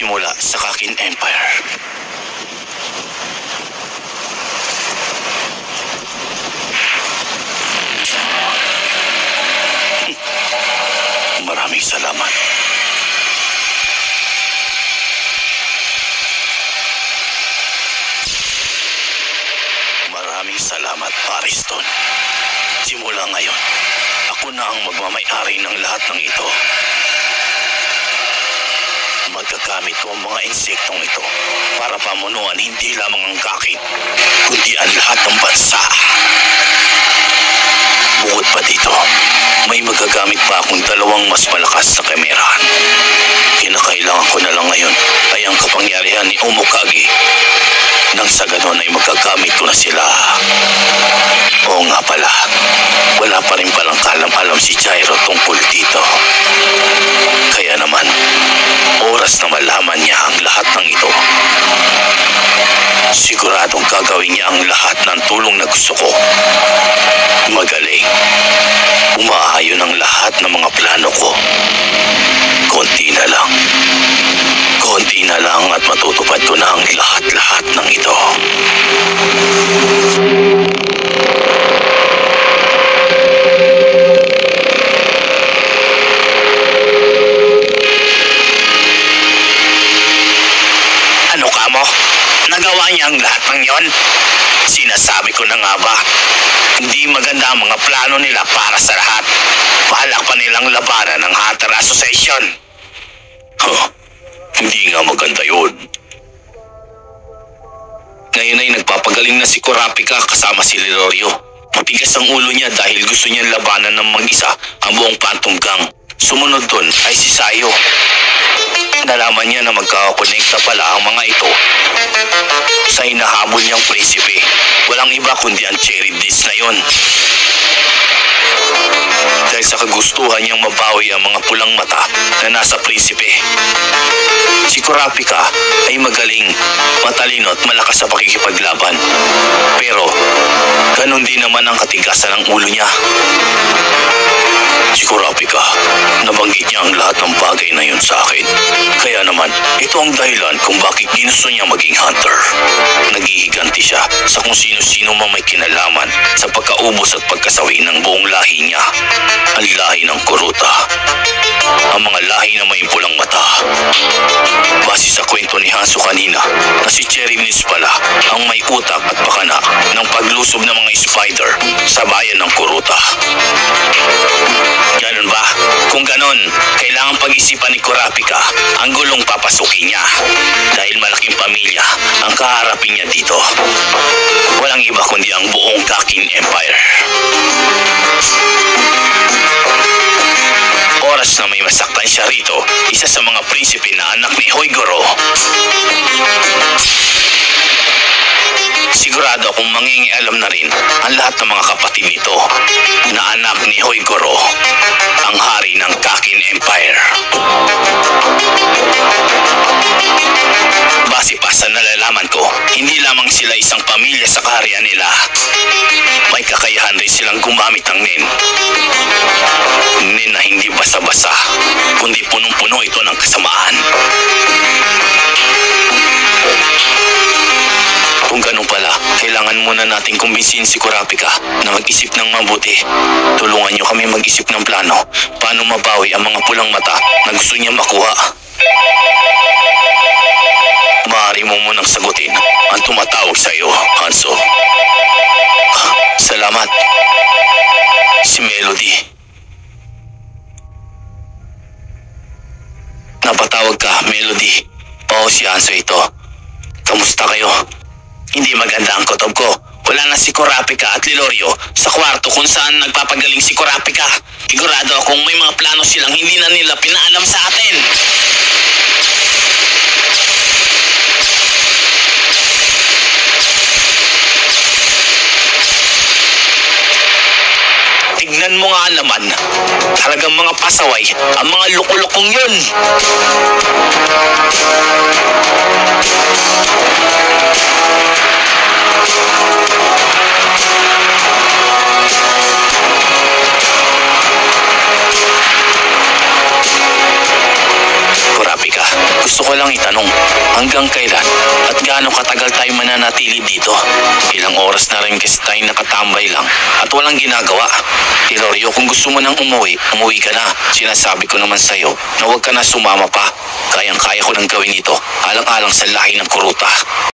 magsisimula sa Kakin Empire. Maraming salamat. Maraming salamat, Ariston. Simula ngayon, ako na ang magmamay-ari ng lahat ng ito. Magagamit ko ang mga insektong ito para pamunuan hindi lamang ang Kakin, kundi ang lahat ng bansa. Bukod pa dito, may magagamit pa akong dalawang mas malakas na kamerahan. Kinakailangan ko na lang ngayon ay ang kapangyarihan ni Omokage. Nang sa ganon ay magagamit ko na sila. Oo nga pala, wala pa rin palang kalam-alam si Jairo tungkol dito. Kaya naman, oras na malaman niya ang lahat ng ito. Siguradong gagawin niya ang lahat ng tulong na gusto ko. Magaling. Umaayon ang lahat ng mga plano ko. Konti na lang. Konti na lang at matutupad ko na ang lahat-lahat ng ito. Ano ka mo? Nagawa niya ang lahat ng yon? Sinasabi ko na nga ba? Hindi maganda ang mga plano nila para sa lahat. Balak pa nilang labanan ng Hunter Association. Hindi nga maganda yun. Ngayon ay nagpapagaling na si Kurapika kasama si Lilorio. Matigas ang ulo niya dahil gusto niya labanan ng mag-isa ang buong Phantom Gang. Sumunod dun ay si Sayo. Nalaman niya na magkakakonekta pala ang mga ito sa hinahabol niyang prinsipe. Walang iba kundi ang Cherry Dish na yon. Dahil sa kagustuhan niyang mabawi ang mga pulang mata na nasa prinsipe. Si Kurapika ay magaling, matalino at malakas sa pakikipaglaban. Pero, ganun din naman ang katigasan ng ulo niya. Si Kurapika, nabanggit niya ang lahat ng bagay na yun sa akin. Kaya naman, ito ang dahilan kung bakit ginusto niya maging hunter. Naghihiganti siya sa kung sino-sino mang may kinalaman sa pagkaubos at pagkasawi ng buong lahi niya. Ang lahi ng Kuruta. Ang mga lahi na may pulang mata. Base sa kwento ni Hanzo kanina na si Cherry Dish pala ang may utak at pakana ng paglusob ng mga spider sa bayan ng Kuruta. Ganun ba? Kung ganun, kailangan pag-isipan ni Kurapika ang gulong papasukin niya dahil malaking pamilya ang kaharapin niya dito. Walang iba kundi ang buong Kakin Empire. Oras na may masaktan siya rito, isa sa mga prinsipe na anak ni Hoigoro. Sigurado akong mangingialam na rin ang lahat ng mga kapatid nito na anak ni Hoigoro, ang hari ng Kakin Empire. Base pa sa nalalaman ko, hindi lamang sila isang pamilya sa kaharian nila. May kakayahan rin silang gumamit ng nin. Nin na hindi basa-basa, kundi punong-puno ito ng kasamaan. Kung ganun pala, kailangan muna nating kumbinsihin si Kurapika na mag-isip ng mabuti. Tulungan niyo kami mag-isip ng plano paano mabawi ang mga pulang mata na gusto niya makuha. Maaari mo munang sagutin ang tumatawag sa iyo, Hanzo. Salamat. Si Melody. Napatawag ka, Melody. Oo, si Hanzo ito. Kamusta kayo? Hindi maganda ang kutob ko. Wala na si Kurapika at Lilorio sa kwarto kung saan nagpapagaling si Kurapika. Sigurado akong may mga plano silang hindi na nila pinaalam sa atin. Tignan mo nga naman, talagang mga pasaway ang mga lukulukong yun. Kurapika, gusto Gusto ko lang itanong, hanggang kailan at gaano katagal tayo mananatili dito? Ilang oras na rin kasi tayo nakatambay lang at walang ginagawa. Hilario, kung gusto mo nang umuwi, umuwi ka na. Sinasabi ko naman sa'yo na huwag ka na sumama pa. Kayang-kaya ko nang gawin ito, alang-alang sa lahi ng kuruta.